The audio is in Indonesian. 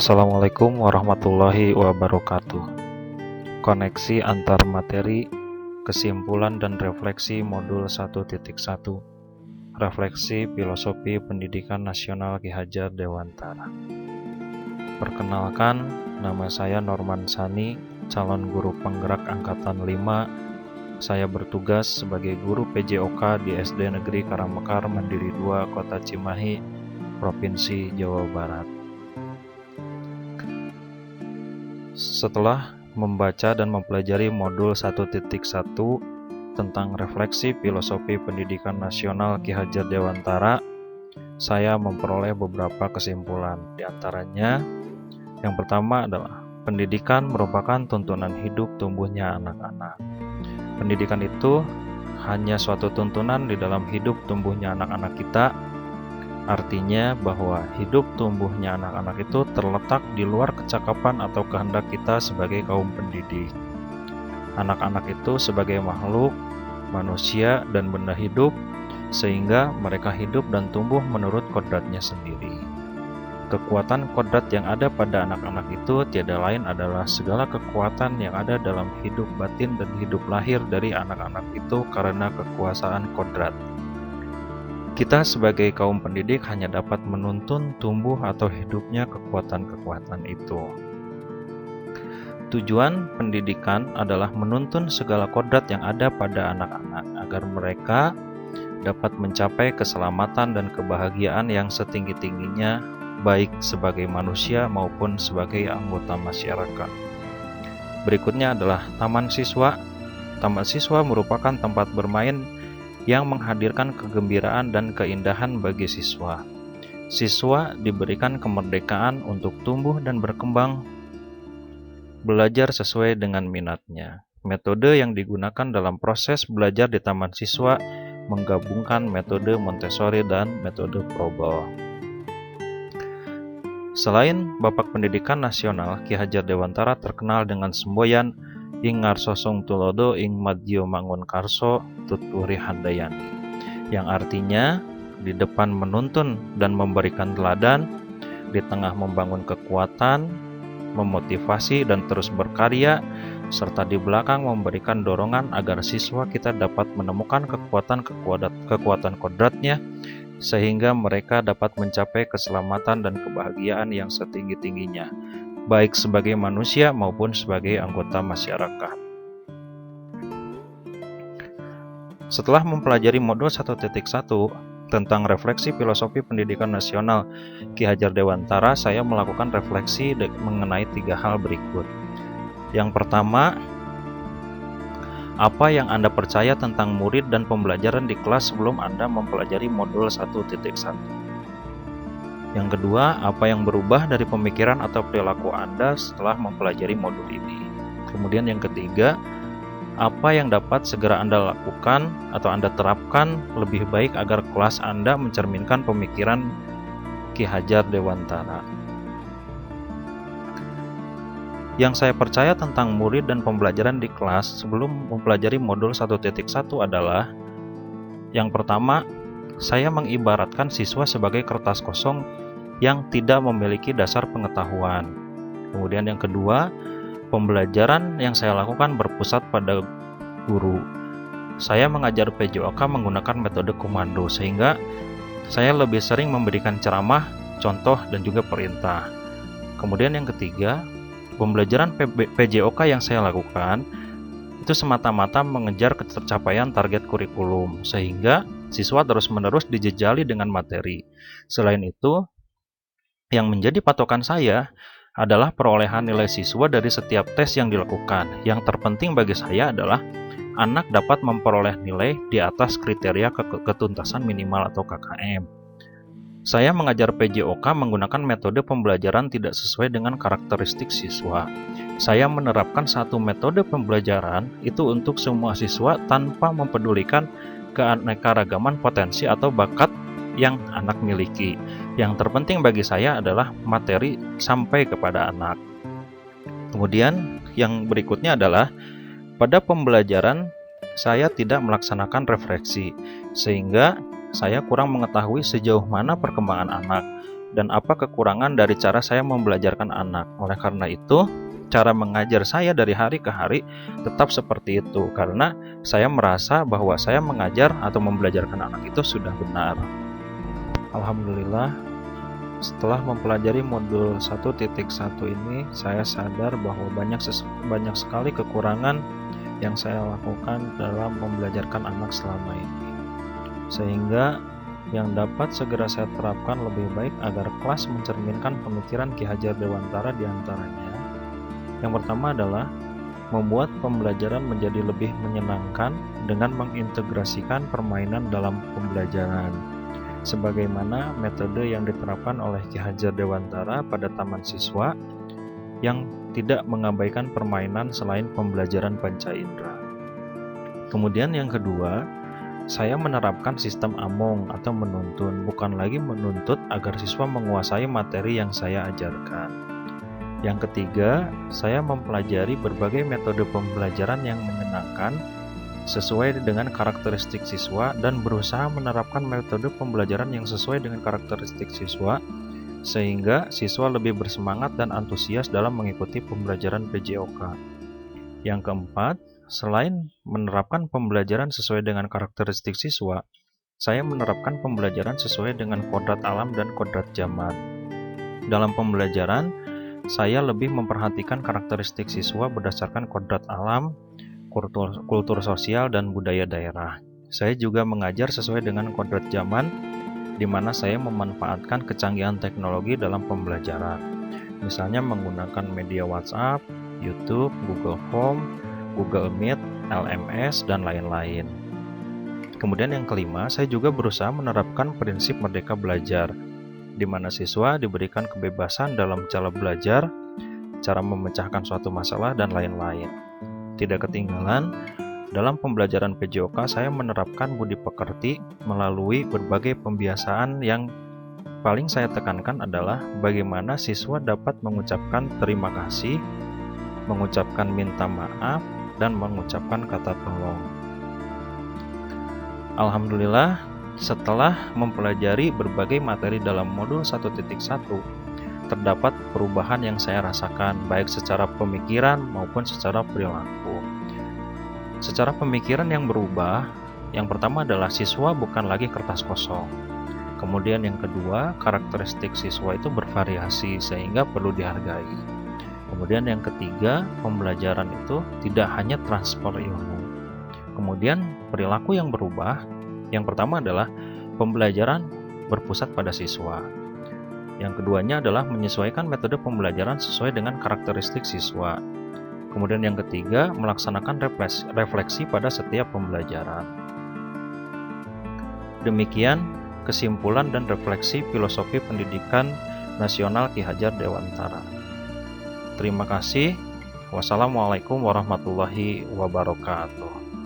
Assalamualaikum warahmatullahi wabarakatuh. Koneksi antar materi, kesimpulan dan refleksi modul 1.1. Refleksi Filosofi Pendidikan Nasional Ki Hajar Dewantara. Perkenalkan, nama saya Norman Sani, calon guru penggerak angkatan 5. Saya bertugas sebagai guru PJOK di SD Negeri Karangmekar Mandiri 2, Kota Cimahi, Provinsi Jawa Barat. Setelah membaca dan mempelajari modul 1.1 tentang refleksi filosofi pendidikan nasional Ki Hajar Dewantara, saya memperoleh beberapa kesimpulan. Di antaranya, yang pertama adalah pendidikan merupakan tuntunan hidup tumbuhnya anak-anak. Pendidikan itu hanya suatu tuntunan di dalam hidup tumbuhnya anak-anak kita. Artinya bahwa hidup tumbuhnya anak-anak itu terletak di luar kecakapan atau kehendak kita sebagai kaum pendidik. Anak-anak itu sebagai makhluk, manusia, dan benda hidup, sehingga mereka hidup dan tumbuh menurut kodratnya sendiri. Kekuatan kodrat yang ada pada anak-anak itu tiada lain adalah segala kekuatan yang ada dalam hidup batin dan hidup lahir dari anak-anak itu karena kekuasaan kodrat. Kita sebagai kaum pendidik hanya dapat menuntun tumbuh atau hidupnya kekuatan-kekuatan itu. Tujuan pendidikan adalah menuntun segala kodrat yang ada pada anak-anak agar mereka dapat mencapai keselamatan dan kebahagiaan yang setinggi-tingginya, baik sebagai manusia maupun sebagai anggota masyarakat. Berikutnya adalah taman siswa. Taman siswa merupakan tempat bermain yang menghadirkan kegembiraan dan keindahan bagi siswa. Siswa diberikan kemerdekaan untuk tumbuh dan berkembang, belajar sesuai dengan minatnya. Metode yang digunakan dalam proses belajar di taman siswa menggabungkan metode Montessori dan metode Froebel. Selain Bapak Pendidikan Nasional, Ki Hajar Dewantara terkenal dengan semboyan ing ngarsosong tulodo ing madyo mangun karso tuturi handayani, yang artinya di depan menuntun dan memberikan teladan, di tengah membangun kekuatan, memotivasi dan terus berkarya, serta di belakang memberikan dorongan agar siswa kita dapat menemukan kekuatan kodratnya sehingga mereka dapat mencapai keselamatan dan kebahagiaan yang setinggi-tingginya, baik sebagai manusia maupun sebagai anggota masyarakat. Setelah mempelajari modul 1.1 tentang refleksi filosofi pendidikan nasional Ki Hajar Dewantara, saya melakukan refleksi mengenai 3 hal berikut. Yang pertama, apa yang Anda percaya tentang murid dan pembelajaran di kelas sebelum Anda mempelajari modul 1.1? Yang kedua, apa yang berubah dari pemikiran atau perilaku Anda setelah mempelajari modul ini? Kemudian yang ketiga, apa yang dapat segera Anda lakukan atau Anda terapkan lebih baik agar kelas Anda mencerminkan pemikiran Ki Hajar Dewantara? Yang saya percaya tentang murid dan pembelajaran di kelas sebelum mempelajari modul 1.1 adalah: yang pertama, saya mengibaratkan siswa sebagai kertas kosong yang tidak memiliki dasar pengetahuan. Kemudian yang kedua, pembelajaran yang saya lakukan berpusat pada guru. Saya mengajar PJOK menggunakan metode komando, sehingga saya lebih sering memberikan ceramah, contoh, dan juga perintah. Kemudian yang ketiga, pembelajaran PJOK yang saya lakukan itu semata-mata mengejar tercapaian target kurikulum, sehingga siswa terus-menerus dijejali dengan materi. Selain itu, yang menjadi patokan saya adalah perolehan nilai siswa dari setiap tes yang dilakukan. Yang terpenting bagi saya adalah anak dapat memperoleh nilai di atas kriteria ketuntasan minimal atau KKM. Saya mengajar PJOK menggunakan metode pembelajaran tidak sesuai dengan karakteristik siswa. Saya menerapkan satu metode pembelajaran itu untuk semua siswa tanpa mempedulikan keanekaragaman potensi atau bakat yang anak miliki. Yang terpenting bagi saya adalah materi sampai kepada anak. Kemudian yang berikutnya adalah pada pembelajaran saya tidak melaksanakan refleksi, sehingga saya kurang mengetahui sejauh mana perkembangan anak. dan apa kekurangan dari cara saya membelajarkan anak. Oleh karena itu, cara mengajar saya dari hari ke hari tetap seperti itu, karena saya merasa bahwa saya mengajar atau membelajarkan anak itu sudah benar. Alhamdulillah, setelah mempelajari modul 1.1 ini, saya sadar bahwa banyak sekali kekurangan yang saya lakukan dalam membelajarkan anak selama ini. Sehingga yang dapat segera saya terapkan lebih baik agar kelas mencerminkan pemikiran Ki Hajar Dewantara diantaranya. Yang pertama adalah membuat pembelajaran menjadi lebih menyenangkan dengan mengintegrasikan permainan dalam pembelajaran, sebagaimana metode yang diterapkan oleh Ki Hajar Dewantara pada Taman Siswa yang tidak mengabaikan permainan selain pembelajaran panca indera. Kemudian yang kedua, saya menerapkan sistem among atau menuntun, bukan lagi menuntut agar siswa menguasai materi yang saya ajarkan. Yang ketiga, saya mempelajari berbagai metode pembelajaran yang menyenangkan sesuai dengan karakteristik siswa dan berusaha menerapkan metode pembelajaran yang sesuai dengan karakteristik siswa sehingga siswa lebih bersemangat dan antusias dalam mengikuti pembelajaran PJOK. Yang keempat, selain menerapkan pembelajaran sesuai dengan karakteristik siswa, saya menerapkan pembelajaran sesuai dengan kodrat alam dan kodrat zaman. Dalam pembelajaran, saya lebih memperhatikan karakteristik siswa berdasarkan kodrat alam, kultur sosial, dan budaya daerah. Saya juga mengajar sesuai dengan kodrat zaman, di mana saya memanfaatkan kecanggihan teknologi dalam pembelajaran. Misalnya menggunakan media WhatsApp, YouTube, Google Form, Google Meet, LMS, dan lain-lain. Kemudian yang kelima, saya juga berusaha menerapkan prinsip merdeka belajar, di mana siswa diberikan kebebasan dalam cara belajar, cara memecahkan suatu masalah, dan lain-lain. Tidak ketinggalan, dalam pembelajaran PJOK saya menerapkan budi pekerti melalui berbagai pembiasaan yang paling saya tekankan adalah bagaimana siswa dapat mengucapkan terima kasih, mengucapkan minta maaf, dan mengucapkan kata tolong. Alhamdulillah, setelah mempelajari berbagai materi dalam modul 1.1, terdapat perubahan yang saya rasakan baik secara pemikiran maupun secara perilaku. Secara pemikiran yang berubah, yang pertama adalah siswa bukan lagi kertas kosong. Kemudian yang kedua, karakteristik siswa itu bervariasi sehingga perlu dihargai. Kemudian yang ketiga, pembelajaran itu tidak hanya transfer ilmu. Kemudian perilaku yang berubah, yang pertama adalah pembelajaran berpusat pada siswa. Yang keduanya adalah menyesuaikan metode pembelajaran sesuai dengan karakteristik siswa. Kemudian yang ketiga, melaksanakan refleksi pada setiap pembelajaran. Demikian kesimpulan dan refleksi filosofi pendidikan nasional Ki Hajar Dewantara. Terima kasih. Wassalamualaikum warahmatullahi wabarakatuh.